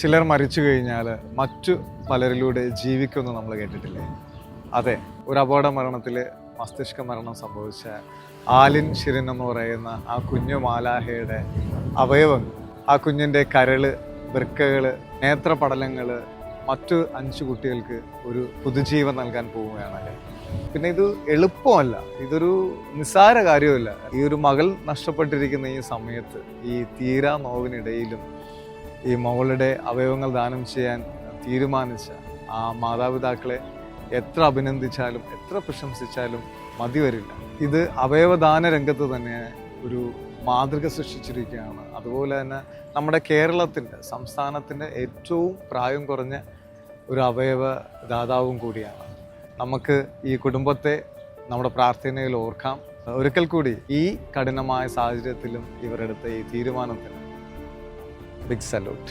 ചിലർ മരിച്ചു കഴിഞ്ഞാൽ മറ്റു പലരിലൂടെ ജീവിക്കുമെന്ന് നമ്മൾ കേട്ടിട്ടില്ലേ? അതെ, ഒരു അപകട മരണത്തിൽ മസ്തിഷ്ക മരണം സംഭവിച്ച ആലിൻ ഷിറിൻ എന്ന് പറയുന്ന ആ കുഞ്ഞു മാലാഹയുടെ അവയവങ്ങൾ, ആ കുഞ്ഞിൻ്റെ കരള്, വൃക്കകൾ, നേത്രപടലങ്ങൾ മറ്റു 5 കുട്ടികൾക്ക് ഒരു പുതുജീവൻ നൽകാൻ പോവുകയാണല്ലേ. പിന്നെ ഇത് എളുപ്പമല്ല, ഇതൊരു നിസ്സാര കാര്യമല്ല. ഈ ഒരു മകൾ നഷ്ടപ്പെട്ടിരിക്കുന്ന ഈ സമയത്ത്, ഈ തീരാ നോവിനിടയിലും ഈ മകളുടെ അവയവങ്ങൾ ദാനം ചെയ്യാൻ തീരുമാനിച്ച ആ മാതാപിതാക്കളെ എത്ര അഭിനന്ദിച്ചാലും എത്ര പ്രശംസിച്ചാലും മതി വരില്ല. ഇത് അവയവദാന രംഗത്ത് തന്നെ ഒരു മാതൃക സൃഷ്ടിച്ചിരിക്കുകയാണ്. അതുപോലെ തന്നെ നമ്മുടെ കേരളത്തിൻ്റെ, സംസ്ഥാനത്തിൻ്റെ ഏറ്റവും പ്രായം കുറഞ്ഞ ഒരു അവയവ ദാതാവും കൂടിയാണ്. നമുക്ക് ഈ കുടുംബത്തെ നമ്മുടെ പ്രാർത്ഥനയിൽ ഓർക്കാം. ഒരിക്കൽ കൂടി ഈ കഠിനമായ സാഹചര്യത്തിലും ഇവരെടുത്ത ഈ തീരുമാനത്തിന് ബിഗ് സല്യൂട്ട്.